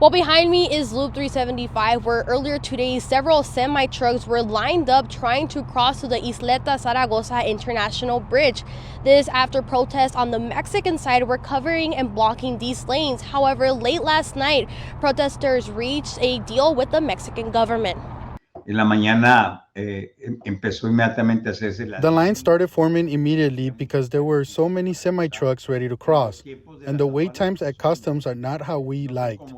Well, behind me is Loop 375, where earlier today, several semi-trucks were lined up trying to cross to the Ysleta-Zaragoza International Bridge. This after protests on the Mexican side were covering and blocking these lanes. However, late last night, protesters reached a deal with the Mexican government. En la mañana empezó inmediatamente a hacerse la... The line started forming immediately because there were so many semi-trucks ready to cross, and the wait times at customs are not how we liked.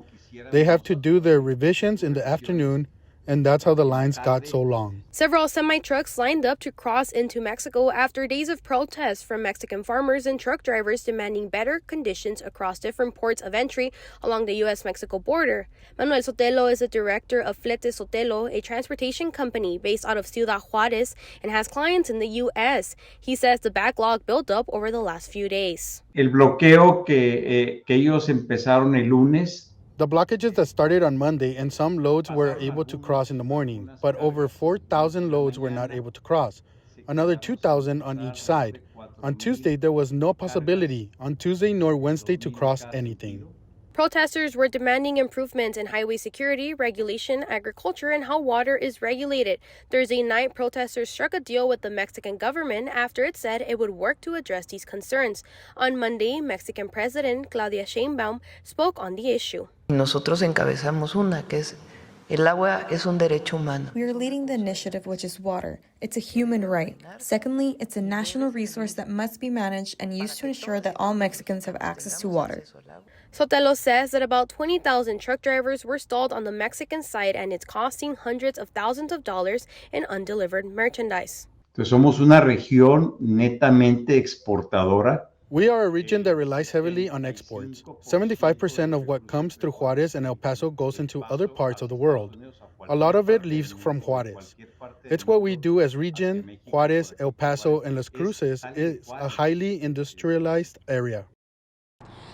They have to do their revisions in the afternoon, and that's how the lines got so long. Several semi-trucks lined up to cross into Mexico after days of protests from Mexican farmers and truck drivers demanding better conditions across different ports of entry along the U.S.-Mexico border. Manuel Sotelo is the director of Flete Sotelo, a transportation company based out of Ciudad Juárez and has clients in the U.S. He says the backlog built up over the last few days. El bloqueo que ellos empezaron el lunes. The blockages that started on Monday, and some loads were able to cross in the morning, but over 4,000 loads were not able to cross, another 2,000 on each side. On Tuesday, there was no possibility on Tuesday nor Wednesday to cross anything. Protesters were demanding improvements in highway security, regulation, agriculture, and how water is regulated. Thursday night, protesters struck a deal with the Mexican government after it said it would work to address these concerns. On Monday, Mexican President Claudia Sheinbaum spoke on the issue. Nosotros encabezamos una que es el agua es un derecho humano. We are leading the initiative, which is water. It's a human right. Secondly, it's a national resource that must be managed and used to ensure that all Mexicans have access to water. Sotelo says that about 20,000 truck drivers were stalled on the Mexican side, and it's costing hundreds of thousands of dollars in undelivered merchandise. Entonces somos una región netamente exportadora. We are a region that relies heavily on exports. 75% of what comes through Juárez and El Paso goes into other parts of the world. A lot of it leaves from Juárez. It's what we do as region. Juárez, El Paso, and Las Cruces is a highly industrialized area.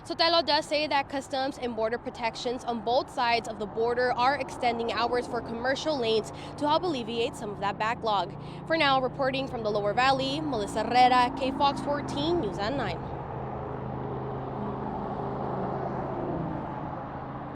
Sotelo does say that customs and border protections on both sides of the border are extending hours for commercial lanes to help alleviate some of that backlog. For now, reporting from the Lower Valley, Melissa Herrera, KFOX 14 News at 9.